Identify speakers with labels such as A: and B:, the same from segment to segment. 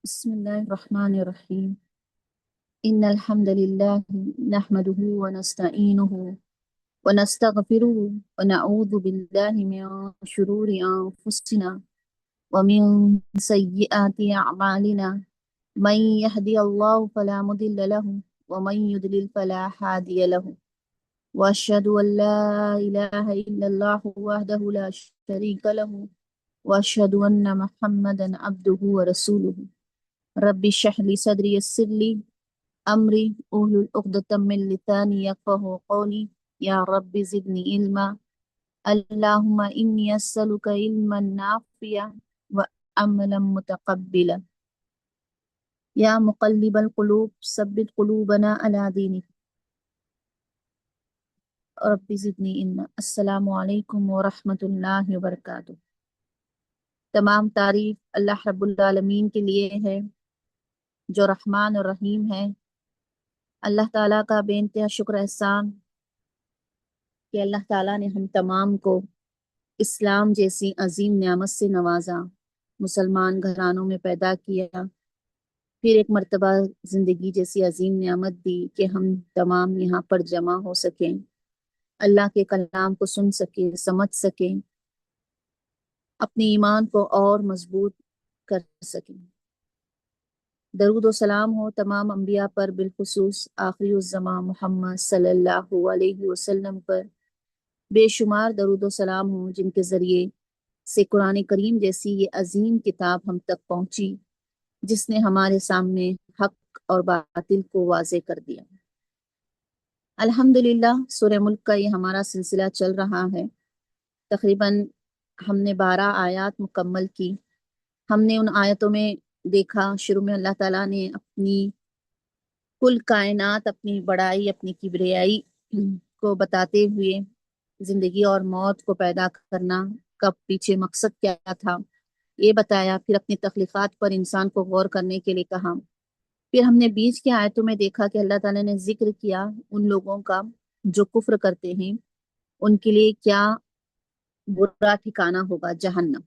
A: بسم الله الرحمن الرحيم. إن الحمد لله نحمده ونستعينه ونستغفره ونعوذ بالله من شرور أنفسنا ومن سيئات أعمالنا. من يهدي الله فلا مضل له ومن يضلل فلا هادي له. وأشهد أن لا إله إلا الله وحده لا شريك له وأشهد أن محمدا عبده ورسوله. رب اشرح لي صدري يسر لي أمري أهل عقدة من لساني يفقهوا قولي. يا رب زدني علما. اللهم إني أسألك علما نافعا وعملا متقبلا. يا مقلب القلوب ثبت قلوبنا على دينك. رب زدني علما. السلام علیکم ورحمۃ اللہ وبرکاتہ۔ تمام تعریف اللہ رب العالمین کے لیے ہے جو رحمان اور رحیم ہے۔ اللہ تعالیٰ کا بے انتہا شکر احسان کہ اللہ تعالیٰ نے ہم تمام کو اسلام جیسی عظیم نعمت سے نوازا، مسلمان گھرانوں میں پیدا کیا، پھر ایک مرتبہ زندگی جیسی عظیم نعمت دی کہ ہم تمام یہاں پر جمع ہو سکیں، اللہ کے کلام کو سن سکیں، سمجھ سکیں، اپنے ایمان کو اور مضبوط کر سکیں۔ درود و سلام ہو تمام انبیاء پر، بالخصوص آخری الزمان محمد صلی اللہ علیہ وسلم پر۔ بے شمار درود و سلام ہوں جن کے ذریعے سے قرآن کریم جیسی یہ عظیم کتاب ہم تک پہنچی، جس نے ہمارے سامنے حق اور باطل کو واضح کر دیا۔ الحمدللہ سورہ ملک کا یہ ہمارا سلسلہ چل رہا ہے۔ تقریباً ہم نے 12 آیات مکمل کی۔ ہم نے ان آیتوں میں دیکھا، شروع میں اللہ تعالیٰ نے اپنی کل کائنات، اپنی بڑائی، اپنی کبریائی کو بتاتے ہوئے زندگی اور موت کو پیدا کرنا کا پیچھے مقصد کیا تھا یہ بتایا، پھر اپنی تخلیقات پر انسان کو غور کرنے کے لیے کہا۔ پھر ہم نے بیچ کی آیتوں میں دیکھا کہ اللہ تعالیٰ نے ذکر کیا ان لوگوں کا جو کفر کرتے ہیں، ان کے لیے کیا برا ٹھکانہ ہوگا، جہنم،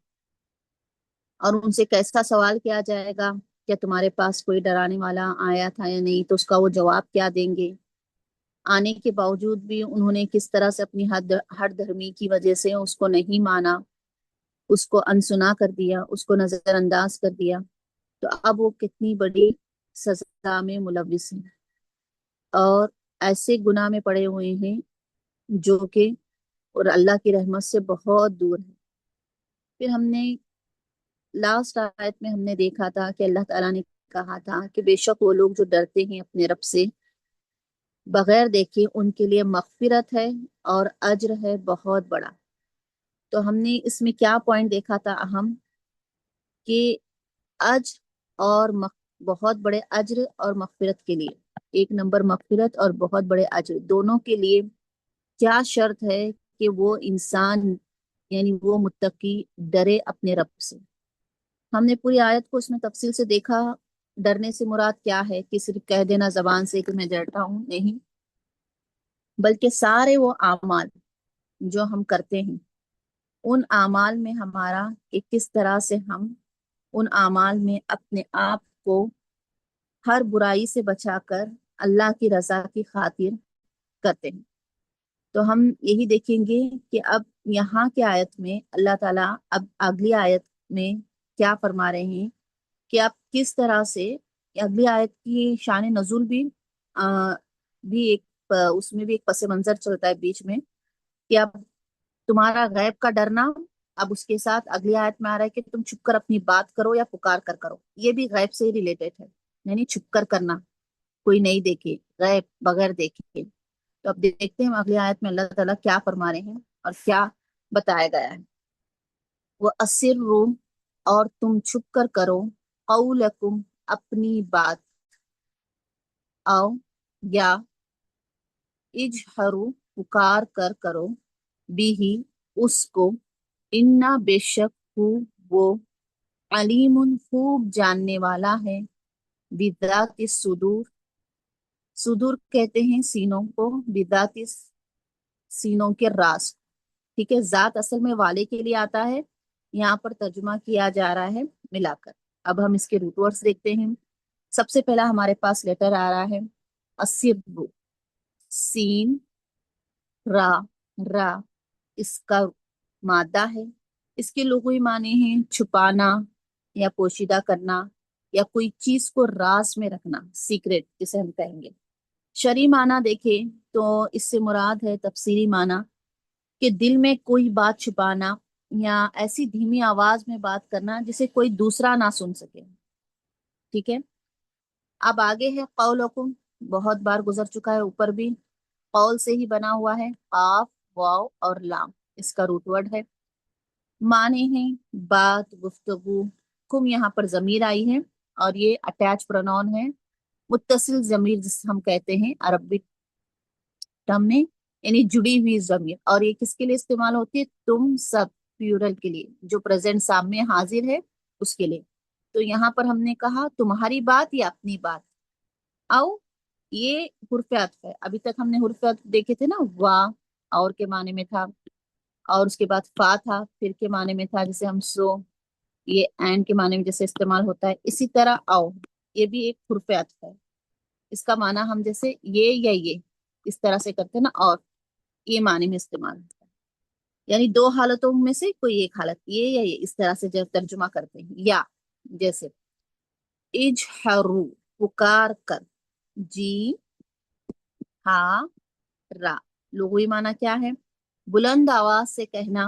A: اور ان سے کیسا سوال کیا جائے گا، کیا تمہارے پاس کوئی ڈرانے والا آیا تھا یا نہیں، تو اس کا وہ جواب کیا دیں گے۔ آنے کے باوجود بھی انہوں نے کس طرح سے اپنی ہر دھرمی کی وجہ سے اس کو نہیں مانا، اس کو انسنا کر دیا، اس کو نظر انداز کر دیا، تو اب وہ کتنی بڑی سزا میں ملوث ہیں اور ایسے گناہ میں پڑے ہوئے ہیں جو کہ اور اللہ کی رحمت سے بہت دور ہے۔ پھر ہم نے لاسٹ آیت میں ہم نے دیکھا تھا کہ اللہ تعالیٰ نے کہا تھا کہ بے شک وہ لوگ جو ڈرتے ہیں اپنے رب سے بغیر دیکھے، ان کے لیے مغفرت ہے اور اجر ہے بہت بڑا۔ تو ہم نے اس میں کیا پوائنٹ دیکھا تھا اہم، کہ بہت بڑے اجر اور مغفرت کے لیے، ایک نمبر مغفرت اور بہت بڑے اجر، دونوں کے لیے کیا شرط ہے کہ وہ انسان یعنی وہ متقی ڈرے اپنے رب سے۔ ہم نے پوری آیت کو اس میں تفصیل سے دیکھا۔ ڈرنے سے مراد کیا ہے کہ صرف کہہ دینا زبان سے کہ میں ڈرتا ہوں، نہیں، بلکہ سارے وہ اعمال جو ہم کرتے ہیں، ان اعمال میں ہمارا کہ کس طرح سے ہم ان اعمال میں اپنے آپ کو ہر برائی سے بچا کر اللہ کی رضا کی خاطر کرتے ہیں۔ تو ہم یہی دیکھیں گے کہ اب یہاں کی آیت میں اللہ تعالیٰ اب اگلی آیت میں کیا فرما رہے ہیں کہ اب کس طرح سے اگلی آیت کی شان نزول بھی ایک اس میں بھی ایک پس منظر چلتا ہے بیچ میں، کہ اب تمہارا غیب کا ڈرنا، اب اس کے ساتھ اگلی آیت میں آ رہا ہے کہ تم چھپ کر اپنی بات کرو یا پکار کر کرو، یہ بھی غیب سے ہی ریلیٹڈ ہے، یعنی چھپ کر کرنا، کوئی نہیں دیکھے، غیب بغیر دیکھے۔ تو اب دیکھتے ہیں اگلی آیت میں اللہ تعالیٰ کیا فرما رہے ہیں اور کیا بتایا گیا ہے۔ وہ اسروا، اور تم چھپ کر کرو، قولکم، اپنی بات، او یا اجہروا، پکار کر کرو، بھی اس کو، انا بے شک ہو وہ، علیم خوب جاننے والا ہے، بذات الصدور، صدور کہتے ہیں سینوں کو، بذات سینوں کے راز، ٹھیک ہے، ذات اصل میں والے کے لیے آتا ہے، یہاں پر ترجمہ کیا جا رہا ہے ملا کر۔ اب ہم اس کے روٹ ورڈز دیکھتے ہیں. سب سے پہلا ہمارے پاس لیٹر آ رہا ہے السر، سین را را، اس کا مادہ ہے. اس کے لغوی معنی ہیں چھپانا یا پوشیدہ کرنا یا کوئی چیز کو راز میں رکھنا، سیکریٹ جسے ہم کہیں گے. شرعی معنی دیکھیں تو اس سے مراد ہے تفسیری معنی کہ دل میں کوئی بات چھپانا یا ایسی دھیمی آواز میں بات کرنا جسے کوئی دوسرا نہ سن سکے. ٹھیک ہے. اب آگے ہے قولکم، بہت بار گزر چکا ہے اوپر بھی. قول سے ہی بنا ہوا ہے، قاف واو اور لام اس کا روٹ ورڈ ہے. معنی ہیں بات، گفتگو. کم یہاں پر ضمیر آئی ہے اور یہ اٹیچ پرونون ہے، متصل ضمیر جس ہم کہتے ہیں عربی ٹرم میں، یعنی جڑی ہوئی ضمیر. اور یہ کس کے لیے استعمال ہوتی ہے؟ تم سب، پیورل کے لیے، جو پریزنٹ سامنے حاضر ہے اس کے لیے. تو یہاں پر ہم نے کہا تمہاری بات یا اپنی بات. او یہ حرف عطف ہے. ابھی تک ہم نے حرف عطف دیکھے تھے نا، وا اور کے معنی میں تھا، اور اس کے بعد فا تھا پھر کے معنی میں تھا جسے ہم سو، یہ اینڈ کے معنی میں جیسے استعمال ہوتا ہے. اسی طرح او یہ بھی ایک حرف عطف ہے. اس کا معنی ہم جیسے یہ یا یہ اس طرح سے کرتے ہیں نا، اور یہ معنی میں استعمال ہوتا ہے. یعنی دو حالتوں میں سے کوئی ایک حالت، یہ یا یہ اس طرح سے جب ترجمہ کرتے ہیں. یا جیسے اجہرو، پکار کر، جی ہا را. لغوی معنی کیا ہے؟ بلند آواز سے کہنا،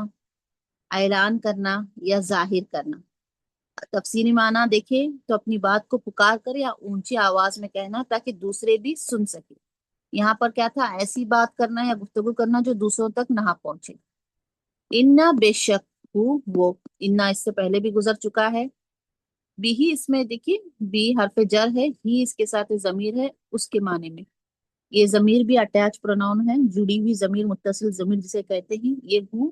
A: اعلان کرنا یا ظاہر کرنا. تفسیری معنی دیکھیں تو اپنی بات کو پکار کر یا اونچی آواز میں کہنا تاکہ دوسرے بھی سن سکے. یہاں پر کیا تھا؟ ایسی بات کرنا یا گفتگو کرنا جو دوسروں تک نہ پہنچے. انا بے شک ہو وہ، انا اس سے پہلے بھی گزر چکا ہے. بھی ہی اس میں دیکھیے، بھی حرف جر ہے، ہی اس کے ساتھ ضمیر ہے اس کے معنی میں. یہ ضمیر بھی اٹیچ پروناؤن ہے، جڑی ہوئی ضمیر، متصل ضمیر جسے کہتے ہیں. یہ ہوں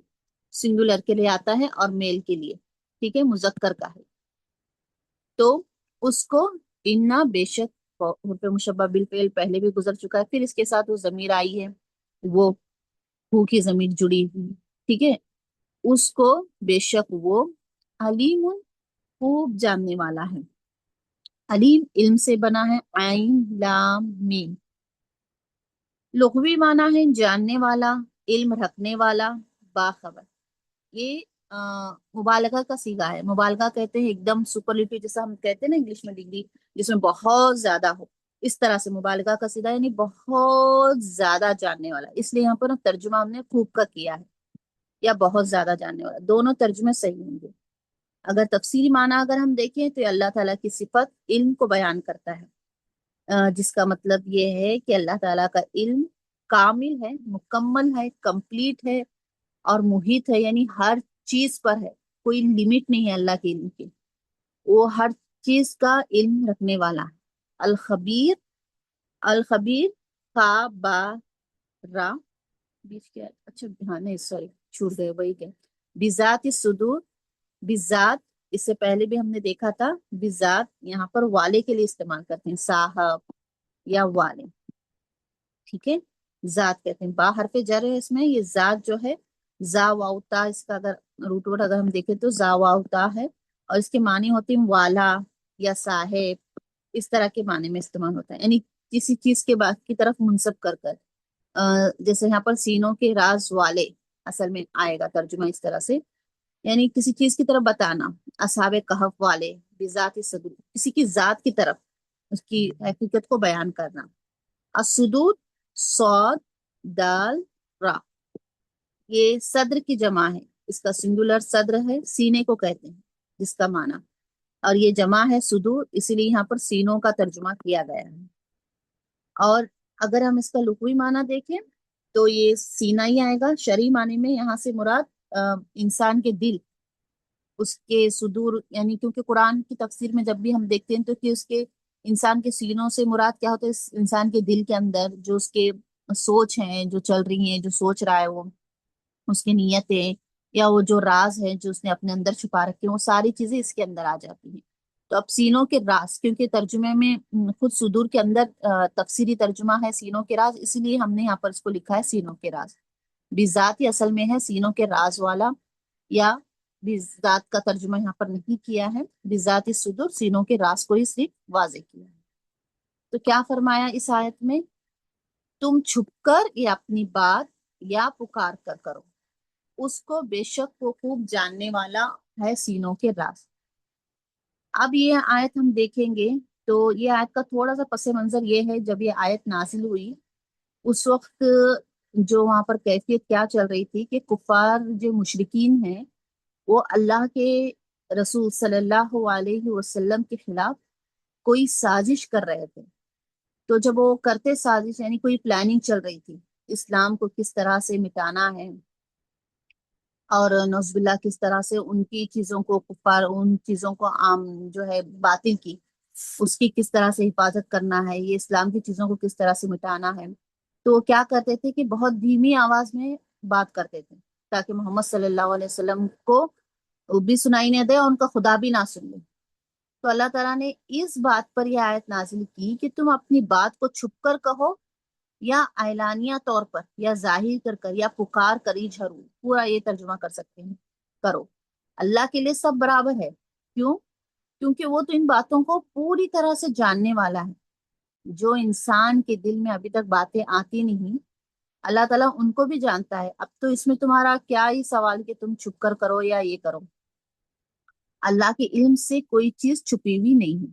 A: سنگولر کے لیے آتا ہے اور میل کے لیے، ٹھیک ہے، مذکر کا ہے. تو اس کو انا بے شک، حرف مشبہ بالفعل پہلے بھی گزر چکا ہے، پھر اس کے ساتھ وہ ضمیر آئی ہے، وہ ہو کی ضمیر جڑی ہوئی، ٹھیک ہے. اس کو بے شک وہ علیم، خوب جاننے والا ہے. علیم علم سے بنا ہے، عین لام میم. لغوی معنی ہے جاننے والا، علم رکھنے والا، باخبر. یہ مبالغہ کا صیغہ ہے. مبالغہ کہتے ہیں ایک دم سپرلیٹو، جیسا ہم کہتے ہیں نا انگلش میں ڈگری، جس میں بہت زیادہ ہو، اس طرح سے مبالغہ کا صیغہ یعنی بہت زیادہ جاننے والا. اس لیے یہاں پر ترجمہ ہم نے خوب کا کیا ہے، یا بہت زیادہ جاننے والا. دونوں ترجمے صحیح ہوں گے. اگر تفسیری معنی اگر ہم دیکھیں تو اللہ تعالیٰ کی صفت علم کو بیان کرتا ہے، جس کا مطلب یہ ہے کہ اللہ تعالیٰ کا علم کامل ہے، مکمل ہے، کمپلیٹ ہے اور محیط ہے، یعنی ہر چیز پر ہے، کوئی لمٹ نہیں ہے اللہ کے علم کی. وہ ہر چیز کا علم رکھنے والا ہے. الخبیر، الخبیر کا با را، بیچ کیا؟ اچھا ہاں نہیں سوری چھوٹ گئے، وہی کہ بذات الصدور، بذات اس سے پہلے بھی ہم نے دیکھا تھا. بذات یہاں پر والے کے لیے استعمال کرتے ہیں، صاحب یا والے، ٹھیک ہے. ذات کہتے ہیں، با حرف جر ہے اس میں. یہ ذات جو ہے زا واؤتا، اس کا اگر روٹ ورڈ اگر ہم دیکھیں تو زا واؤتا ہے، اور اس کے معنی ہوتے ہیں والا یا صاحب، اس طرح کے معنی میں استعمال ہوتا ہے، یعنی کسی چیز کے بعد کی طرف منسب کر کر. جیسے یہاں پر سینوں کے راز والے اصل میں آئے گا ترجمہ اس طرح سے، یعنی کسی چیز کی طرف بتانا. اصحاب کہف والے، بذات صدور، کسی کی ذات کی طرف اس کی حقیقت کو بیان کرنا. الصدور، صاد دال را، یہ صدر کی جمع ہے. اس کا سنگولر صدر ہے، سینے کو کہتے ہیں جس کا معنی، اور یہ جمع ہے صدور، اسی لیے یہاں پر سینوں کا ترجمہ کیا گیا ہے. اور اگر ہم اس کا لغوی معنی دیکھیں تو یہ سینہ ہی آئے گا. شرعی معنی میں یہاں سے مراد انسان کے دل، اس کے صدور، یعنی کیونکہ قرآن کی تفسیر میں جب بھی ہم دیکھتے ہیں تو کہ اس کے انسان کے سینوں سے مراد کیا ہوتا ہے؟ اس انسان کے دل کے اندر جو اس کے سوچ ہیں، جو چل رہی ہیں، جو سوچ رہا ہے وہ، اس کی نیتیں، یا وہ جو راز ہے جو اس نے اپنے اندر چھپا رکھے ہیں، وہ ساری چیزیں اس کے اندر آ جاتی ہیں. تو اب سینوں کے راز، کیونکہ ترجمے میں خود صدور کے اندر تفسیری ترجمہ ہے سینوں کے راز، اسی لیے ہم نے یہاں پر اس کو لکھا ہے سینوں کے راز. بذات اصل میں ہے سینوں کے راز والا یا بذات کا ترجمہ یہاں پر نہیں کیا ہے، بذات الصدور، سینوں کے راز کو ہی صرف واضح کیا ہے۔ تو کیا فرمایا اس آیت میں؟ تم چھپ کر یا اپنی بات یا پکار کر کرو، اس کو بے شک وہ خوب جاننے والا ہے سینوں کے راز۔ اب یہ آیت ہم دیکھیں گے تو یہ آیت کا تھوڑا سا پس منظر یہ ہے، جب یہ آیت نازل ہوئی اس وقت جو وہاں پر کیفیت کیا چل رہی تھی کہ کفار جو مشرکین ہیں وہ اللہ کے رسول صلی اللہ علیہ وسلم کے خلاف کوئی سازش کر رہے تھے۔ تو جب وہ کرتے سازش یعنی کوئی پلاننگ چل رہی تھی، اسلام کو کس طرح سے مٹانا ہے، اور نعوذ باللہ کس طرح سے ان کی چیزوں کو کفار ان چیزوں کو عام جو ہے باطل کی اس کی کس طرح سے حفاظت کرنا ہے، یہ اسلام کی چیزوں کو کس طرح سے مٹانا ہے، تو وہ کیا کرتے تھے کہ بہت دھیمی آواز میں بات کرتے تھے تاکہ محمد صلی اللہ علیہ وسلم کو وہ بھی سنائی نہ دے اور ان کا خدا بھی نہ سن لے۔ تو اللہ تعالیٰ نے اس بات پر یہ آیت نازل کی کہ تم اپنی بات کو چھپ کر کہو یا اعلانیہ طور پر یا ظاہر کر کر یا پکار کر ہی جھرو، پورا یہ ترجمہ کر سکتے ہیں، کرو۔ اللہ کے لیے سب برابر ہے، کیوں؟ کیونکہ وہ تو ان باتوں کو پوری طرح سے جاننے والا ہے۔ جو انسان کے دل میں ابھی تک باتیں آتی نہیں، اللہ تعالیٰ ان کو بھی جانتا ہے۔ اب تو اس میں تمہارا کیا ہی سوال کہ تم چھپ کر کرو یا یہ کرو، اللہ کے علم سے کوئی چیز چھپی ہوئی نہیں ہے۔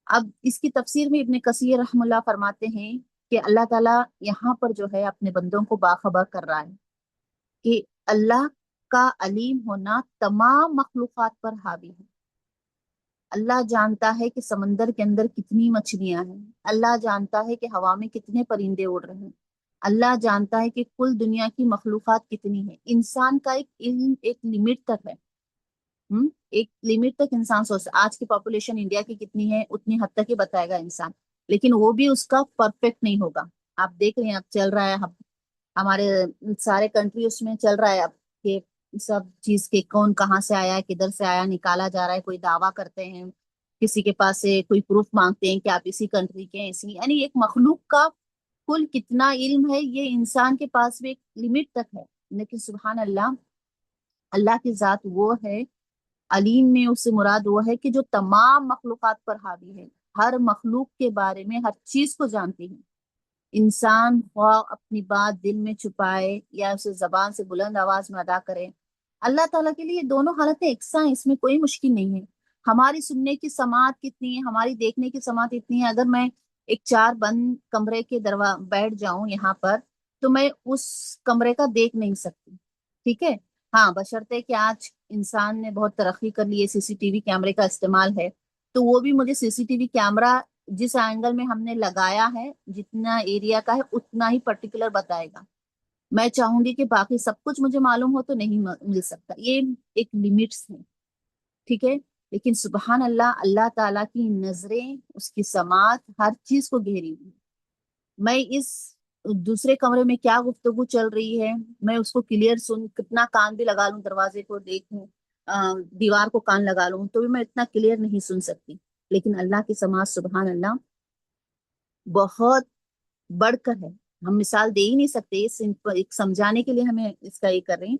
A: اب اس کی تفسیر میں ابن کثیر رحم اللہ فرماتے ہیں کہ اللہ تعالیٰ یہاں پر جو ہے اپنے بندوں کو باخبر کر رہا ہے کہ اللہ کا علیم ہونا تمام مخلوقات پر حاوی ہے۔ اللہ جانتا ہے کہ سمندر کے اندر کتنی مچھلیاں ہیں، اللہ جانتا ہے کہ ہوا میں کتنے پرندے اڑ رہے ہیں، اللہ جانتا ہے کہ کل دنیا کی مخلوقات کتنی ہیں۔ انسان کا ایک علم ایک لمٹ تک ہے، ایک لمٹ تک انسان سوچتا ہے۔ آج کی پاپولیشن انڈیا کی کتنی ہے اتنی حد تک ہی بتائے گا انسان، لیکن وہ بھی اس کا پرفیکٹ نہیں ہوگا۔ آپ دیکھ رہے ہیں اب چل رہا ہے، ہمارے سارے کنٹری اس میں چل رہا ہے اب کہ سب چیز کے کون کہاں سے آیا ہے کدھر سے آیا نکالا جا رہا ہے، کوئی دعویٰ کرتے ہیں، کسی کے پاس سے کوئی پروف مانگتے ہیں کہ آپ اسی کنٹری کے ہیں، اسی یعنی ایک مخلوق کا کل کتنا علم ہے یہ انسان کے پاس بھی ایک لمٹ تک ہے۔ لیکن سبحان اللہ، اللہ کی ذات وہ ہے، علیم میں اس سے مراد وہ ہے کہ جو تمام مخلوقات پر حاوی ہے، ہر مخلوق کے بارے میں ہر چیز کو جانتی ہے۔ انسان خواہ اپنی بات دل میں چھپائے یا اسے زبان سے بلند آواز میں ادا کرے، اللہ تعالیٰ کے لیے دونوں حالتیں یکساں ہیں، اس میں کوئی مشکل نہیں ہے۔ ہماری سننے کی سماعت کتنی ہے، ہماری دیکھنے کی سماعت اتنی ہے، اگر میں ایک چار بند کمرے کے بیٹھ جاؤں یہاں پر تو میں اس کمرے کا دیکھ نہیں سکتی، ٹھیک ہے؟ ہاں، بشرطے کہ آج انسان نے بہت ترقی کر لی ہے، سی سی ٹی وی کیمرے کا استعمال ہے، تو وہ بھی مجھے سی سی ٹی وی کیمرہ جس اینگل میں ہم نے لگایا ہے جتنا ایریا کا ہے اتنا ہی پرٹیکولر بتائے گا۔ میں چاہوں گی کہ باقی سب کچھ مجھے معلوم ہو تو نہیں مل سکتا، یہ ایک لمٹس ہے، ٹھیک ہے؟ لیکن سبحان اللہ، اللہ تعالیٰ کی نظریں، اس کی سماعت ہر چیز کو گھیری ہوئی ہے۔ میں اس دوسرے کمرے میں کیا گفتگو چل رہی ہے میں اس کو کلیئر کتنا کان بھی لگا لوں، دروازے کو دیکھوں، دیوار کو کان لگا لوں تو بھی میں اتنا کلیئر نہیں سن سکتی، لیکن اللہ کی سماعت سبحان اللہ بہت بڑھ کر ہے، ہم مثال دے ہی نہیں سکتے، ایک سمجھانے کے لیے ہمیں اس کا یہ کر رہے ہیں۔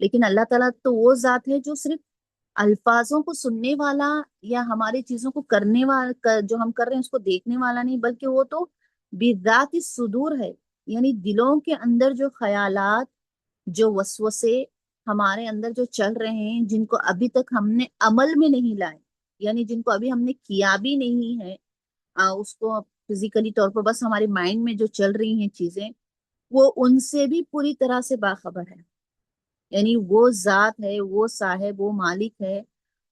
A: لیکن اللہ تعالیٰ تو وہ ذات ہے جو صرف الفاظوں کو سننے والا یا ہماری چیزوں کو کرنے والا جو ہم کر رہے ہیں اس کو دیکھنے والا نہیں، بلکہ وہ تو بذات الصدور ہے، یعنی دلوں کے اندر جو خیالات، جو وسوسے ہمارے اندر جو چل رہے ہیں، جن کو ابھی تک ہم نے عمل میں نہیں لائے، یعنی جن کو ابھی ہم نے کیا بھی نہیں ہے، اس کو فزیکلی طور پر بس ہمارے مائنڈ میں جو چل رہی ہیں چیزیں، وہ ان سے بھی پوری طرح سے باخبر ہے۔ یعنی وہ ذات ہے، وہ صاحب، وہ مالک ہے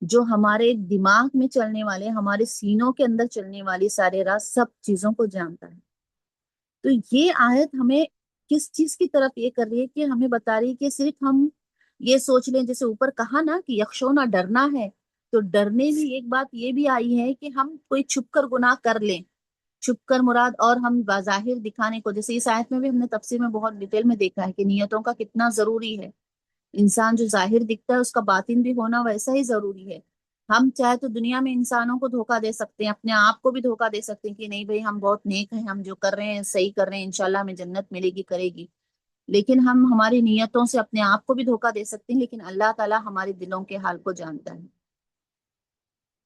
A: جو ہمارے دماغ میں چلنے والے، ہمارے سینوں کے اندر چلنے والی سارے راز سب چیزوں کو جانتا ہے۔ تو یہ آیت ہمیں کس چیز کی طرف یہ کر رہی ہے کہ ہمیں بتا رہی ہے کہ صرف ہم یہ سوچ لیں، جیسے اوپر کہا نا کہ یخشونا ڈرنا ہے، تو ڈرنے بھی ایک بات یہ بھی آئی ہے کہ ہم کوئی چھپ کر گناہ کر لیں، چھپ کر مراد، اور ہم بظاہر دکھانے کو، جیسے اس آیت میں بھی ہم نے تفسیر میں بہت ڈیٹیل میں دیکھا ہے کہ نیتوں کا کتنا ضروری ہے۔ انسان جو ظاہر دکھتا ہے اس کا باطن بھی ہونا ویسا ہی ضروری ہے۔ ہم چاہے تو دنیا میں انسانوں کو دھوکہ دے سکتے ہیں، اپنے آپ کو بھی دھوکہ دے سکتے ہیں کہ نہیں بھائی ہم بہت نیک ہیں، ہم جو کر رہے ہیں صحیح کر رہے ہیں، انشاءاللہ ہمیں جنت ملے گی، کرے گی، لیکن ہم ہماری نیتوں سے اپنے آپ کو بھی دھوکہ دے سکتے ہیں، لیکن اللہ تعالیٰ ہمارے دلوں کے حال کو جانتا ہے۔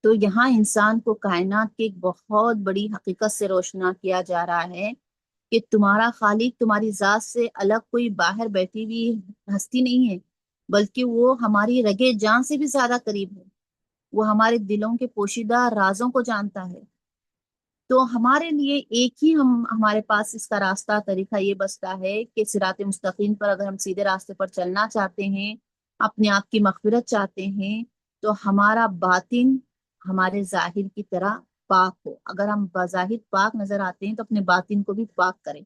A: تو یہاں انسان کو کائنات کی ایک بہت بڑی حقیقت سے روشنا کیا جا رہا ہے کہ تمہارا خالق تمہاری ذات سے الگ کوئی باہر بیٹھی ہوئی ہستی نہیں ہے، بلکہ وہ ہماری رگے جان سے بھی زیادہ قریب ہے۔ وہ ہمارے دلوں کے پوشیدہ رازوں کو جانتا ہے۔ تو ہمارے لیے ایک ہی ہمارے پاس اس کا راستہ طریقہ یہ بستا ہے کہ صراط مستقیم پر اگر ہم سیدھے راستے پر چلنا چاہتے ہیں، اپنے آپ کی مغفرت چاہتے ہیں، تو ہمارا باطن ہمارے ظاہر کی طرح پاک ہو۔ اگر ہم بظاہر پاک نظر آتے ہیں تو اپنے باطن کو بھی پاک کریں۔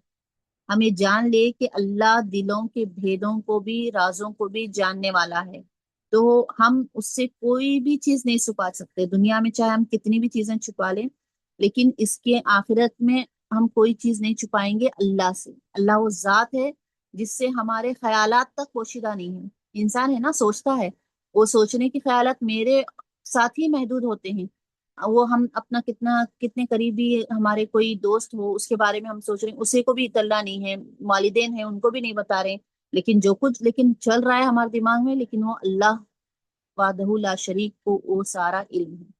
A: ہمیں جان لے کہ اللہ دلوں کے بھیدوں کو بھی، رازوں کو بھی جاننے والا ہے۔ تو ہم اس سے کوئی بھی چیز نہیں چھپا سکتے۔ دنیا میں چاہے ہم کتنی بھی چیزیں چھپا لیں، لیکن اس کے آخرت میں ہم کوئی چیز نہیں چھپائیں گے اللہ سے۔ اللہ وہ ذات ہے جس سے ہمارے خیالات تک پوشیدہ نہیں ہے۔ انسان ہے نا، سوچتا ہے، وہ سوچنے کے خیالات میرے ساتھ ہی محدود ہوتے ہیں۔ وہ ہم اپنا کتنے قریبی ہمارے کوئی دوست ہو، اس کے بارے میں ہم سوچ رہے ہیں، اسے کو بھی اطلاع نہیں ہے، والدین ہیں ان کو بھی نہیں بتا رہے، لیکن جو کچھ لیکن چل رہا ہے ہمارے دماغ میں، لیکن وہ اللہ وحدہ لا شریک کو وہ سارا علم ہے۔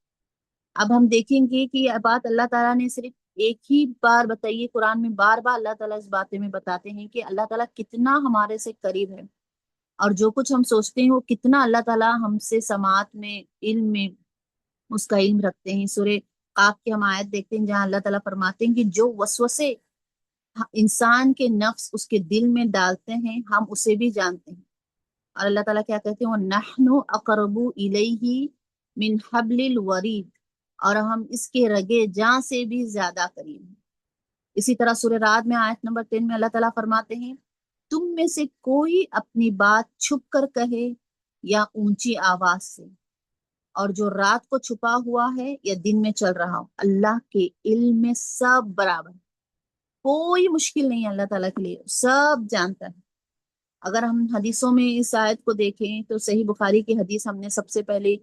A: اب ہم دیکھیں گے کہ یہ بات اللہ تعالیٰ نے صرف ایک ہی بار بتائی ہے قرآن میں، بار بار اللہ تعالیٰ اس باتیں میں بتاتے ہیں کہ اللہ تعالیٰ کتنا ہمارے سے قریب ہے، اور جو کچھ ہم سوچتے ہیں وہ کتنا اللہ تعالیٰ ہم سے سماعت میں، علم میں اس کا علم رکھتے ہیں۔ سورہ قاف کی ہم آیت دیکھتے ہیں جہاں اللہ تعالیٰ فرماتے ہیں کہ جو وسوسے انسان کے نفس اس کے دل میں ڈالتے ہیں ہم اسے بھی جانتے ہیں۔ اور اللہ تعالیٰ کیا کہتے ہیں، وَنَحْنُ أَقْرَبُ إِلَيْهِ مِنْ حَبْلِ الْوَرِيدِ، اور ہم اس کے رگے جاں سے بھی زیادہ قریب ہیں۔ اسی طرح سورہ رعد میں آیت نمبر 3 میں اللہ تعالیٰ فرماتے ہیں، تم میں سے کوئی اپنی بات چھپ کر کہے یا اونچی آواز سے، اور جو رات کو چھپا ہوا ہے یا دن میں چل رہا ہو، اللہ کے علم میں سب برابر ہے۔ کوئی مشکل نہیں ہے اللہ تعالیٰ کے لیے، سب جانتا ہے۔ اگر ہم حدیثوں میں اس آیت کو دیکھیں تو صحیح بخاری کی حدیث ہم نے سب سے پہلے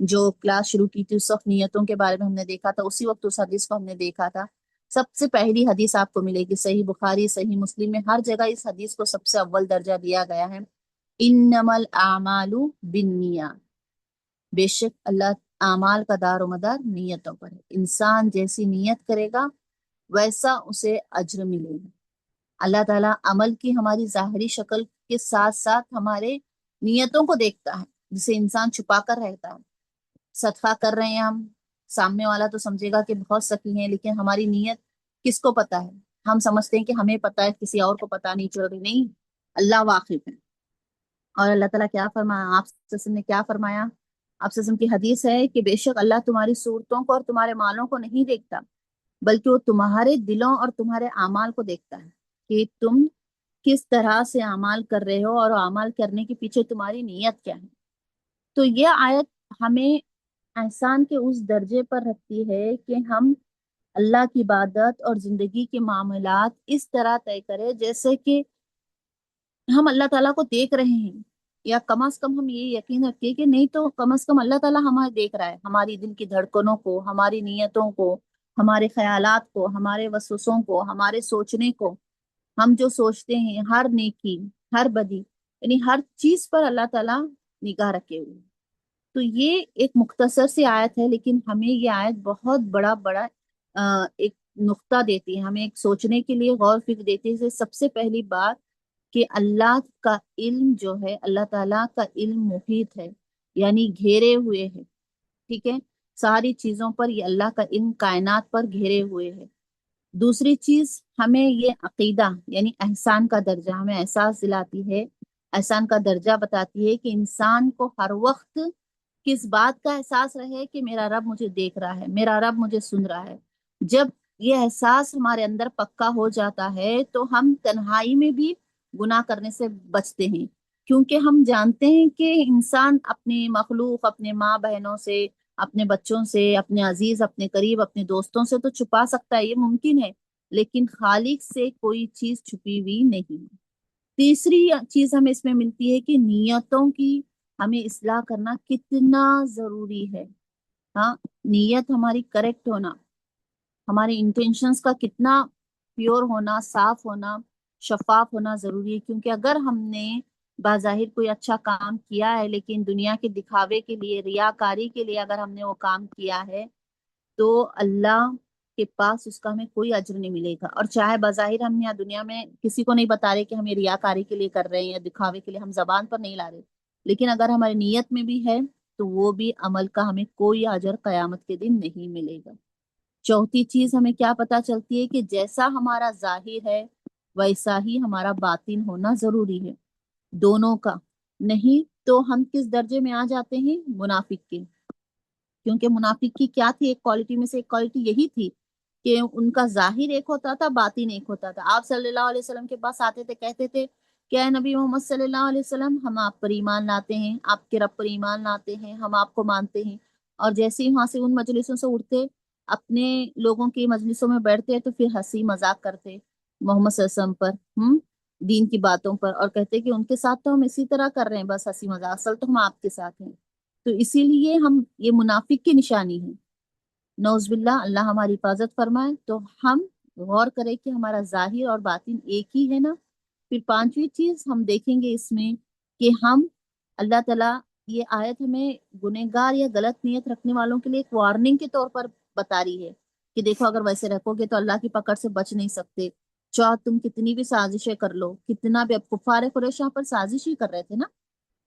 A: جو کلاس شروع کی تھی اس وقت نیتوں کے بارے میں ہم نے دیکھا تھا، اسی وقت اس حدیث کو ہم نے دیکھا تھا۔ سب سے پہلی حدیث آپ کو ملے گی صحیح بخاری، صحیح مسلم میں، ہر جگہ اس حدیث کو سب سے اول درجہ دیا گیا ہے، انما الاعمال بالنیات، بے شک اللہ اعمال کا دار و مدار نیتوں پر ہے۔ انسان جیسی نیت کرے گا ویسا اسے اجر ملے گا۔ اللہ تعالیٰ عمل کی ہماری ظاہری شکل کے ساتھ ساتھ ہمارے نیتوں کو دیکھتا ہے، جسے انسان چھپا کر رہتا ہے۔ صدقہ کر رہے ہیں ہم، سامنے والا تو سمجھے گا کہ بہت سخی ہیں، لیکن ہماری نیت کس کو پتا ہے؟ ہم سمجھتے ہیں کہ ہمیں پتا ہے، کسی اور کو پتا نہیں چل رہی، نہیں، اللہ واقف ہے۔ اور اللہ تعالیٰ کیا فرمایا، آپ وسلم نے کیا فرمایا؟ آپ وسلم کی حدیث ہے کہ بے شک اللہ تمہاری صورتوں کو اور تمہارے مالوں کو نہیں دیکھتا، بلکہ وہ تمہارے دلوں اور تمہارے اعمال کو دیکھتا ہے کہ تم کس طرح سے اعمال کر رہے ہو، اور اعمال کرنے کے پیچھے تمہاری نیت کیا ہے۔ تو یہ آیت ہمیں احسان کے اس درجے پر رکھتی ہے کہ ہم اللہ کی عبادت اور زندگی کے معاملات اس طرح طے کریں جیسے کہ ہم اللہ تعالیٰ کو دیکھ رہے ہیں، یا کم از کم ہم یہ یقین رکھیں کہ نہیں تو کم از کم اللہ تعالیٰ ہمیں دیکھ رہا ہے، ہماری دل کی دھڑکنوں کو، ہماری نیتوں کو، ہمارے خیالات کو، ہمارے وسوسوں کو، ہمارے سوچنے کو، ہم جو سوچتے ہیں، ہر نیکی، ہر بدی، یعنی ہر چیز پر اللہ تعالیٰ نگاہ رکھے ہوئے ہیں۔ تو یہ ایک مختصر سی آیت ہے، لیکن ہمیں یہ آیت بہت بڑا بڑا ایک نقطہ دیتی ہے، ہمیں ایک سوچنے کے لیے غور فکر دیتی ہے۔ سب سے پہلی بات کہ اللہ کا علم جو ہے، اللہ تعالیٰ کا علم محیط ہے، یعنی گھیرے ہوئے ہے، ٹھیک ہے، ساری چیزوں پر یہ اللہ کا علم کائنات پر گھیرے ہوئے ہے۔ دوسری چیز ہمیں یہ عقیدہ یعنی احسان کا درجہ ہمیں احساس دلاتی ہے، احسان کا درجہ بتاتی ہے کہ انسان کو ہر وقت کس بات کا احساس رہے کہ میرا رب مجھے دیکھ رہا ہے، میرا رب مجھے سن رہا ہے۔ جب یہ احساس ہمارے اندر پکا ہو جاتا ہے تو ہم تنہائی میں بھی گناہ کرنے سے بچتے ہیں، کیونکہ ہم جانتے ہیں کہ انسان اپنی مخلوق، اپنے ماں بہنوں سے، اپنے بچوں سے، اپنے عزیز، اپنے قریب، اپنے دوستوں سے تو چھپا سکتا ہے، یہ ممکن ہے، لیکن خالق سے کوئی چیز چھپی ہوئی نہیں۔ تیسری چیز ہمیں اس میں ملتی ہے کہ نیتوں کی ہمیں اصلاح کرنا کتنا ضروری ہے۔ ہاں، نیت ہماری کریکٹ ہونا، ہمارے انٹینشنز کا کتنا پیور ہونا، صاف ہونا، شفاف ہونا ضروری ہے، کیونکہ اگر ہم نے بظاہر کوئی اچھا کام کیا ہے لیکن دنیا کے دکھاوے کے لیے، ریاکاری کے لیے اگر ہم نے وہ کام کیا ہے تو اللہ کے پاس اس کا ہمیں کوئی اجر نہیں ملے گا۔ اور چاہے بظاہر ہم یہاں دنیا میں کسی کو نہیں بتا رہے کہ ہم یہ ریاکاری کے لیے کر رہے ہیں یا دکھاوے کے لیے، ہم زبان پر نہیں لا رہے، لیکن اگر ہماری نیت میں بھی ہے تو وہ بھی عمل کا ہمیں کوئی اجر قیامت کے دن نہیں ملے گا۔ چوتھی چیز ہمیں کیا پتا چلتی ہے کہ جیسا ہمارا ظاہر ہے ویسا ہی ہمارا باطن ہونا ضروری ہے، دونوں کا۔ نہیں تو ہم کس درجے میں آ جاتے ہیں؟ منافق کے۔ کیونکہ منافق کی کیا تھی؟ ایک کوالٹی میں سے ایک کوالٹی یہی تھی کہ ان کا ظاہر ایک ہوتا تھا، باطن ایک ہوتا تھا۔ آپ صلی اللہ علیہ وسلم کے پاس آتے تھے، کہتے تھے کہ اے نبی محمد صلی اللہ علیہ وسلم، ہم آپ پر ایمان لاتے ہیں، آپ کے رب پر ایمان لاتے ہیں، ہم آپ کو مانتے ہیں۔ اور جیسے ہی وہاں سے ان مجلسوں سے اٹھتے، اپنے لوگوں کی مجلسوں میں بیٹھتے تو پھر ہنسی مذاق کرتے محمد صلی اللہ علیہ وسلم پر، دین کی باتوں پر، اور کہتے کہ ان کے ساتھ تو ہم اسی طرح کر رہے ہیں، بس ہنسی مذاق، اصل تو ہم آپ کے ساتھ ہیں۔ تو اسی لیے ہم، یہ منافق کی نشانی ہے، نعوذ باللہ، اللہ ہماری حفاظت فرمائے۔ تو ہم غور کریں کہ ہمارا ظاہر اور باطن ایک ہی ہے نا۔ پھر پانچویں چیز ہم دیکھیں گے اس میں کہ ہم، اللہ تعالیٰ یہ آیت ہمیں گنہگار یا غلط نیت رکھنے والوں کے لیے ایک وارننگ کے طور پر بتا رہی ہے کہ دیکھو اگر ویسے رکھو گے تو اللہ کی پکڑ سے بچ نہیں سکتے، چاہے تم کتنی بھی سازشیں کر لو، کتنا بھی۔ اب کفار قریش یہاں پر سازش ہی کر رہے تھے نا،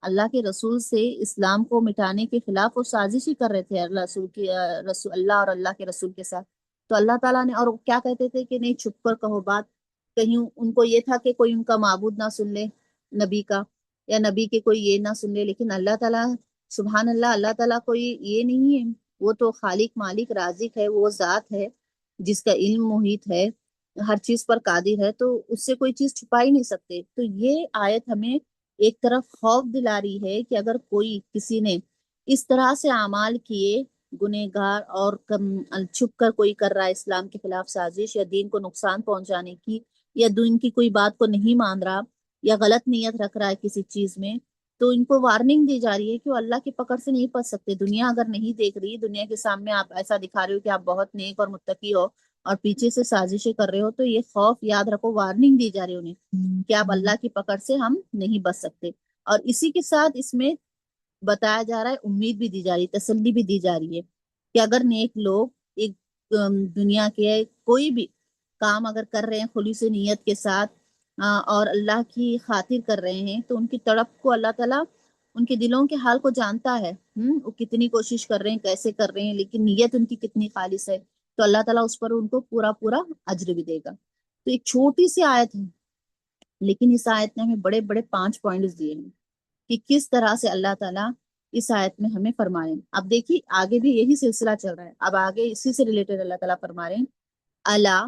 A: اللہ کے رسول سے اسلام کو مٹانے کے خلاف وہ سازش ہی کر رہے تھے اللہ رسول کی، رسول اللہ اور اللہ کے رسول کے ساتھ۔ تو اللہ تعالیٰ نے، اور وہ کیا کہتے تھے کہ نہیں چھپ کر کہو بات، کہیں ان کو یہ تھا کہ کوئی ان کا معبود نہ سن لے نبی کا، یا نبی کے کوئی یہ نہ سن لے، لیکن اللہ تعالیٰ، سبحان اللہ، اللہ تعالیٰ کوئی یہ نہیں ہے، وہ تو خالق مالک رازق ہے، وہ ذات ہے جس کا علم محیط ہے، ہر چیز پر قادر ہے، تو اس سے کوئی چیز چھپا ہی نہیں سکتے۔ تو یہ آیت ہمیں ایک طرف خوف دلا رہی ہے کہ اگر کوئی، کسی نے اس طرح سے اعمال کیے گنہگار، اور چھپ کر کوئی کر رہا ہے اسلام کے خلاف سازش، یا دین کو نقصان پہنچانے کی، یا دین کی کوئی بات کو نہیں مان رہا، یا غلط نیت رکھ رہا ہے کسی چیز میں، تو ان کو وارننگ دی جا رہی ہے کہ وہ اللہ کی پکڑ سے نہیں بچ سکتے۔ دنیا اگر نہیں دیکھ رہی، دنیا کے سامنے آپ ایسا دکھا رہے ہو کہ آپ بہت نیک اور متقی ہو، اور پیچھے سے سازشیں کر رہے ہو، تو یہ خوف یاد رکھو، وارننگ دی جا رہی ہے انہیں کہ آپ اللہ کی پکڑ سے ہم نہیں بچ سکتے۔ اور اسی کے ساتھ اس میں بتایا جا رہا ہے، امید بھی دی جا رہی ہے، تسلی بھی دی جا رہی ہے کہ اگر نیک لوگ ایک دنیا کے کوئی بھی کام اگر کر رہے ہیں خلوص نیت کے ساتھ، اور اللہ کی خاطر کر رہے ہیں، تو ان کی تڑپ کو اللہ تعالیٰ، ان کے دلوں کے حال کو جانتا ہے، وہ کتنی کوشش کر رہے ہیں، کیسے کر رہے ہیں، لیکن نیت ان کی کتنی خالص ہے، تو اللہ تعالیٰ اس پر ان کو پورا پورا اجر بھی دے گا۔ تو ایک چھوٹی سی آیت ہے، لیکن اس آیت نے ہمیں بڑے بڑے 5 پوائنٹس دیے ہیں کہ کس طرح سے اللہ تعالیٰ اس آیت میں ہمیں فرما رہے ہیں۔ اب دیکھیے آگے بھی یہی سلسلہ چل رہا ہے، اب آگے اسی سے ریلیٹڈ اللہ تعالیٰ فرما رہے ہیں، الا،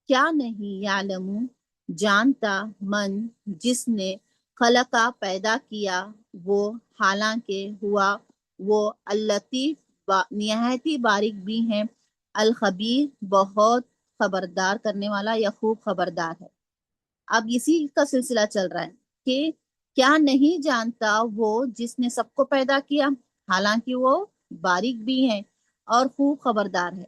A: کیا نہیں، یعلم، جانتا، من، جس نے، خلقہ، پیدا کیا، وہ، حالانکہ، ہوا، وہ، اللطیف، نہایت ہی باریک بھی ہیں، الخبیر، بہت خبردار کرنے والا یا خوب خبردار ہے۔ اب اسی کا سلسلہ چل رہا ہے کہ کیا نہیں جانتا وہ جس نے سب کو پیدا کیا، حالانکہ وہ باریک بھی ہیں اور خوب خبردار ہے۔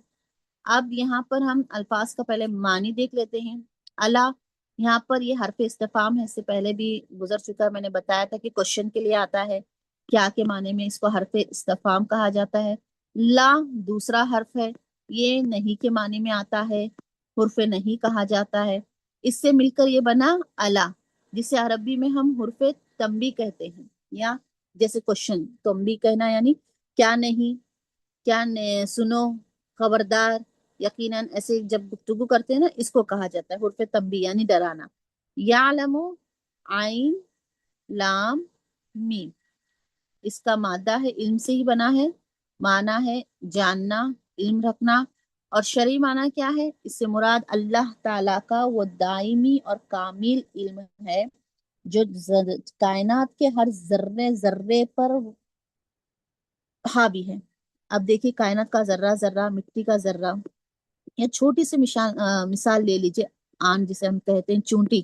A: اب یہاں پر ہم الفاظ کا پہلے معنی دیکھ لیتے ہیں۔ اللہ، یہاں پر یہ حرف استفہام ہے، اس سے پہلے بھی گزر چکا، میں نے بتایا تھا کہ کوشچن کے لیے آتا ہے، کیا کے معنی میں اس کو حرف استفہام کہا جاتا ہے۔ لا دوسرا حرف ہے، یہ نہیں کے معنی میں آتا ہے، حرف نہیں کہا جاتا ہے، اس سے مل کر یہ بنا اللہ، جسے عربی میں ہم حرف تنبیہ کہتے ہیں، یا جیسے کوشچن تنبیہ کہنا، یعنی کیا نہیں، کیا سنو، خبردار، یقیناً، ایسے جب گفتگو کرتے ہیں نا، اس کو کہا جاتا ہے حرف تنبیہ، یعنی ڈرانا۔ یعلم، عین، لام، میم، اس کا مادہ ہے، علم سے ہی بنا ہے، معنی ہے جاننا، علم رکھنا، اور شرعی معنی کیا ہے؟ اس سے مراد اللہ تعالیٰ کا وہ دائمی اور کامل علم ہے جو کائنات کے ہر ذرے ذرے پر حاوی ہے۔ اب دیکھیے کائنات کا ذرہ ذرہ، مٹی کا ذرہ، یا چھوٹی سی مثال لے لیجئے، آن جسے ہم کہتے ہیں چونٹی،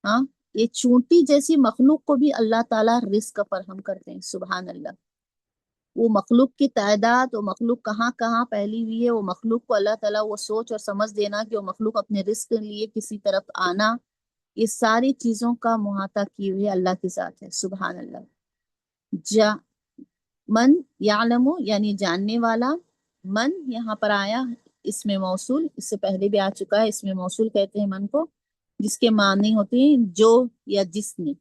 A: ہاں، یہ چونٹی جیسی مخلوق کو بھی اللہ تعالیٰ رزق فراہم کرتے ہیں، سبحان اللہ۔ وہ مخلوق کی تعداد، وہ مخلوق کہاں کہاں پھیلی ہوئی ہے، وہ مخلوق کو اللہ تعالیٰ وہ سوچ اور سمجھ دینا کہ وہ مخلوق اپنے رزق کے لیے کسی طرف آنا، یہ ساری چیزوں کا محاطہ کیے ہوئے اللہ کی ذات ہے، سبحان اللہ۔ جا من یعلم یعنی جاننے والا، من یہاں پر آیا اس میں موصول، اس سے پہلے بھی آ چکا ہے، اس میں موصول کہتے ہیں من کو، جس کے معنی ہوتے ہیں جو یا جس نے۔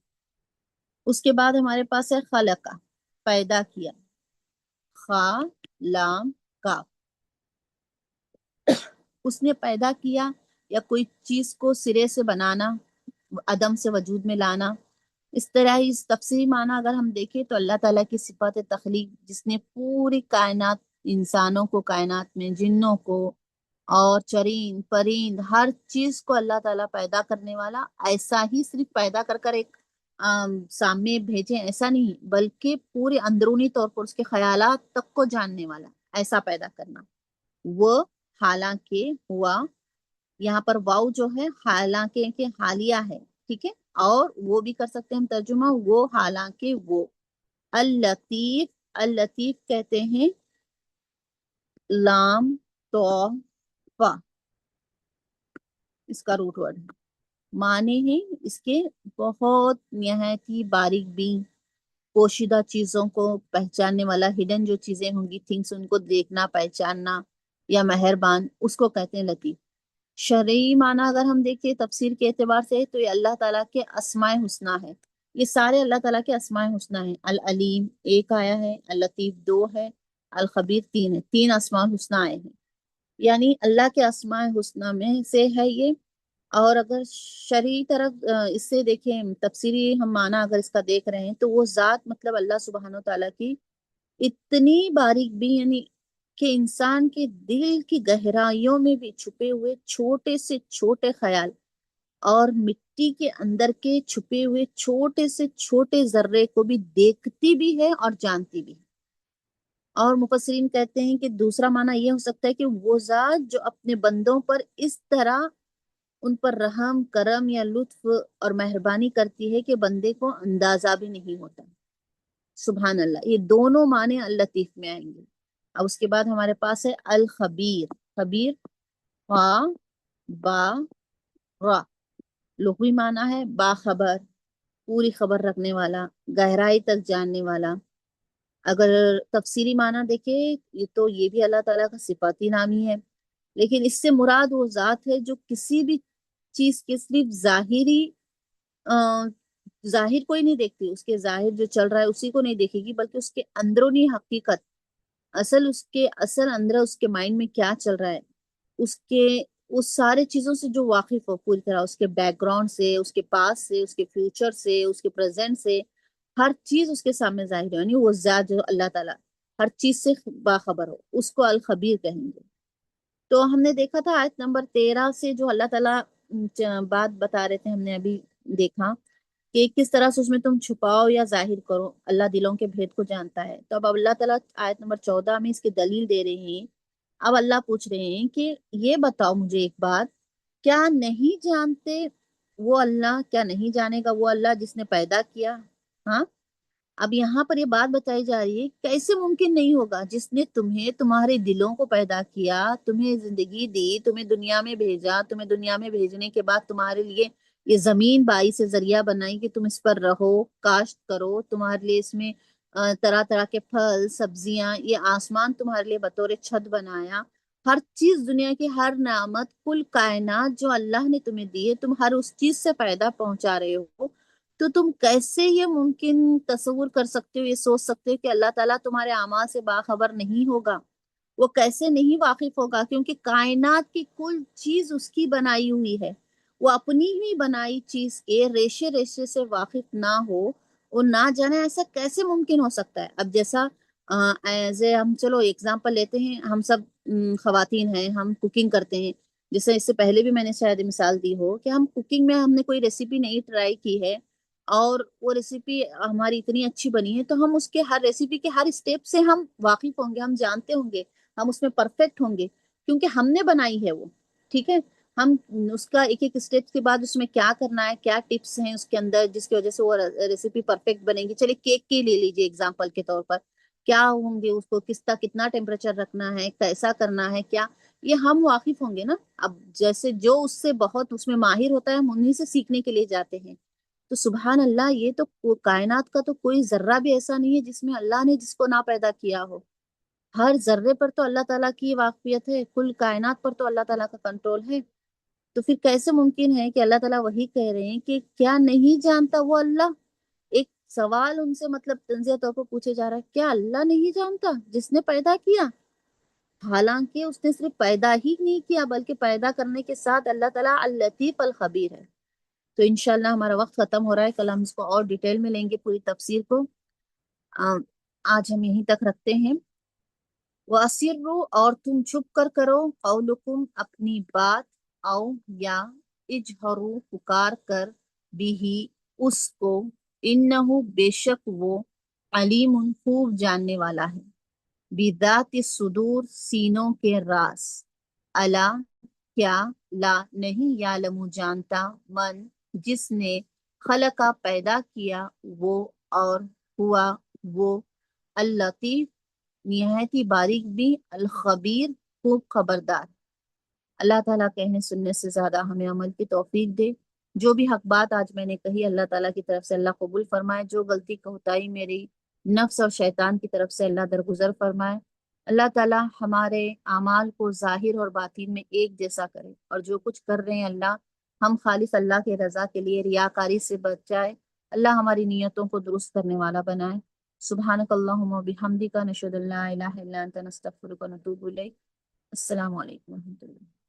A: اس کے بعد ہمارے پاس ہے خلقہ، پیدا کیا، خا لام کاف، اس نے پیدا کیا یا کوئی چیز کو سرے سے بنانا، عدم سے وجود میں لانا۔ اس طرح اس تفسیری معنی اگر ہم دیکھیں تو اللہ تعالیٰ کی صفت تخلیق، جس نے پوری کائنات، انسانوں کو کائنات میں، جنوں کو اور چرند پرند ہر چیز کو اللہ تعالیٰ پیدا کرنے والا، ایسا ہی صرف پیدا کر کر ایک سامنے بھیجے ایسا نہیں، بلکہ پورے اندرونی طور پر اس کے خیالات تک کو جاننے والا، ایسا پیدا کرنا۔ وہ حالانکہ ہوا، یہاں پر واؤ جو ہے حالانکہ کے حالیہ ہے، ٹھیک ہے، اور وہ بھی کر سکتے ہیں ہم ترجمہ، وہ حالانکہ وہ، اللطیف، اللطیف کہتے ہیں لام تو فا، اس کا روٹ ورڈ ہے، معنی ہے اس کے بہت نہایت ہی باریک بین، پوشیدہ چیزوں کو پہچاننے والا، ہڈن جو چیزیں ہوں گی تھنگس، ان کو دیکھنا پہچاننا یا مہربان، اس کو کہتے ہیں لطیف۔ شرعی معنی اگر ہم دیکھیں تفسیر کے اعتبار سے تو یہ اللہ تعالیٰ کے اسماء حسنیٰ ہے، یہ سارے اللہ تعالیٰ کے اسماء حسنیٰ ہیں۔ العلیم ایک آیا ہے، اللطیف دو ہے، الخبیر تین ہے، تین اسماء حسنیٰ آئے ہیں، یعنی اللہ کے اسماء حسنیٰ میں سے ہے یہ۔ اور اگر شرعی طرف اس سے دیکھیں، تفسیری ہم معنی اگر اس کا دیکھ رہے ہیں تو وہ ذات مطلب اللہ سبحانہ و تعالیٰ کی اتنی باریک بھی، یعنی کہ انسان کے دل کی گہرائیوں میں بھی چھپے ہوئے چھوٹے سے چھوٹے خیال، اور مٹی کے اندر کے چھپے ہوئے چھوٹے سے چھوٹے ذرے کو بھی دیکھتی بھی ہے اور جانتی بھی ہے۔ اور مفسرین کہتے ہیں کہ دوسرا معنی یہ ہو سکتا ہے کہ وہ ذات جو اپنے بندوں پر اس طرح ان پر رحم کرم یا لطف اور مہربانی کرتی ہے کہ بندے کو اندازہ بھی نہیں ہوتا۔ سبحان اللہ، یہ دونوں معنی اللطیف میں آئیں گے۔ اب اس کے بعد ہمارے پاس ہے الخبیر، خبیر خا با را، لغوی معنی ہے باخبر، پوری خبر رکھنے والا، گہرائی تک جاننے والا۔ اگر تفسیری معنی دیکھے یہ تو یہ بھی اللہ تعالیٰ کا صفاتی نامی ہے، لیکن اس سے مراد وہ ذات ہے جو کسی بھی چیز کے صرف ظاہری ظاہر کوئی نہیں دیکھتی، اس کے ظاہر جو چل رہا ہے اسی کو نہیں دیکھے گی، بلکہ اس کے اندرونی حقیقت، اصل اندر اس کے مائنڈ میں کیا چل رہا ہے، اس کے اس سارے چیزوں سے جو واقف ہو پوری طرح، اس کے بیک گراؤنڈ سے، اس کے پاس سے، اس کے فیوچر سے، اس کے پریزنٹ سے، ہر چیز اس کے سامنے ظاہر ہے، یعنی وہ ذات جو اللہ تعالیٰ ہر چیز سے باخبر ہو، اس کو الخبیر کہیں گے۔ تو ہم نے دیکھا تھا آیت نمبر 13 سے جو اللہ تعالیٰ بات بتا رہے تھے، ہم نے ابھی دیکھا کہ کس طرح سے اس میں تم چھپاؤ یا ظاہر کرو، اللہ دلوں کے بھید کو جانتا ہے۔ تو اب اللہ تعالیٰ آیت نمبر 14 میں اس کی دلیل دے رہے ہیں۔ اب اللہ پوچھ رہے ہیں کہ یہ بتاؤ مجھے ایک بات، کیا نہیں جانتے وہ اللہ، کیا نہیں جانے گا وہ اللہ جس نے پیدا کیا؟ ہاں، اب یہاں پر یہ بات بتائی جا رہی ہے کیسے ممکن نہیں ہوگا، جس نے تمہیں تمہارے دلوں کو پیدا کیا، تمہیں زندگی دی، تمہیں دنیا میں بھیجا، تمہیں دنیا میں بھیجنے کے بعد تمہارے لیے یہ زمین بائی سے ذریعہ بنائی کہ تم اس پر رہو، کاشت کرو، تمہارے لیے اس میں طرح طرح کے پھل سبزیاں، یہ آسمان تمہارے لیے بطور چھت بنایا، ہر چیز، دنیا کی ہر نعمت، کل کائنات جو اللہ نے تمہیں دی ہے، تم ہر اس چیز سے فائدہ پہنچا رہے ہو، تو تم کیسے یہ ممکن تصور کر سکتے ہو، یہ سوچ سکتے ہو کہ اللہ تعالیٰ تمہارے اعمال سے باخبر نہیں ہوگا؟ وہ کیسے نہیں واقف ہوگا؟ کیونکہ کائنات کی کل چیز اس کی بنائی ہوئی ہے، وہ اپنی ہی بنائی چیز کے ریشے ریشے سے واقف نہ ہو، وہ نہ جانے، ایسا کیسے ممکن ہو سکتا ہے؟ اب جیسا ایز اے ہم چلو ایگزامپل لیتے ہیں، ہم سب خواتین ہیں، ہم کوکنگ کرتے ہیں، جیسے اس سے پہلے بھی میں نے شاید مثال دی ہو کہ ہم کوکنگ میں ہم نے کوئی ریسیپی نہیں ٹرائی کی ہے، اور وہ ریسیپی ہماری اتنی اچھی بنی ہے، تو ہم اس کے ہر ریسیپی کے ہر اسٹیپ سے ہم واقف ہوں گے، ہم جانتے ہوں گے، ہم اس میں پرفیکٹ ہوں گے، کیونکہ ہم نے بنائی ہے وہ، ٹھیک ہے، ہم اس کا ایک ایک اسٹیپ کے بعد اس میں کیا کرنا ہے، کیا ٹپس ہیں اس کے اندر جس کی وجہ سے وہ ریسیپی پرفیکٹ بنے گی۔ چلے کیک کی لے لیجیے ایگزامپل کے طور پر، کیا ہوں گے اس کو، کتنا ٹیمپریچر رکھنا ہے، کیسا کرنا ہے، کیا یہ ہم واقف ہوں گے نا. اب جیسے جو اس سے بہت اس میں ماہر ہوتا ہے ہم انہیں سے سیکھنے کے لیے جاتے ہیں. تو سبحان اللہ، یہ تو کائنات کا تو کوئی ذرہ بھی ایسا نہیں ہے جس میں اللہ نے جس کو نہ پیدا کیا ہو. ہر ذرے پر تو اللہ تعالیٰ کی واقفیت ہے، کل کائنات پر تو اللہ تعالیٰ کا کنٹرول ہے. تو پھر کیسے ممکن ہے کہ اللہ تعالیٰ وہی کہہ رہے ہیں کہ کیا نہیں جانتا وہ اللہ؟ ایک سوال ان سے مطلب تنزیہ طور پر پوچھے جا رہا ہے، کیا اللہ نہیں جانتا جس نے پیدا کیا؟ حالانکہ اس نے صرف پیدا ہی نہیں کیا بلکہ پیدا کرنے کے ساتھ اللہ تعالیٰ اللطیف الخبیر ہے. تو انشاءاللہ ہمارا وقت ختم ہو رہا ہے، کل ہم اس کو اور ڈیٹیل میں لیں گے پوری تفسیر کو. آج ہم یہیں تک رکھتے ہیں. وَأَسِرُّوا، اور تم چھپ کر کرو، قولکم اپنی بات، او یا اجہروا پکار کر، بھی اس کو، انہو بے شک وہ، علیم خوب جاننے والا ہے، بذات الصدور سینوں کے راز. الا کیا، لا نہیں، یعلم جانتا، من جس نے، خلقہ پیدا کیا، وہ اور ہوا وہ، اللطیف نہایت ہی باریک بھی، الخبیر خوب خبردار. اللہ تعالیٰ کہنے سننے سے زیادہ ہمیں عمل کی توفیق دے. جو بھی حق بات آج میں نے کہی اللہ تعالیٰ کی طرف سے اللہ قبول فرمائے. جو غلطی کوتاہی میری نفس اور شیطان کی طرف سے اللہ درگزر فرمائے. اللہ تعالیٰ ہمارے اعمال کو ظاہر اور باطن میں ایک جیسا کرے، اور جو کچھ کر رہے ہیں اللہ ہم خالص اللہ کے رضا کے لیے ریاکاری سے بچائے. اللہ ہماری نیتوں کو درست کرنے والا بنائے. سبحانک اللہم و بحمدک، نشہد ان لا الہ الا انت، نستغفرک و نتوب الیک. السلام علیکم و رحمۃ اللہ.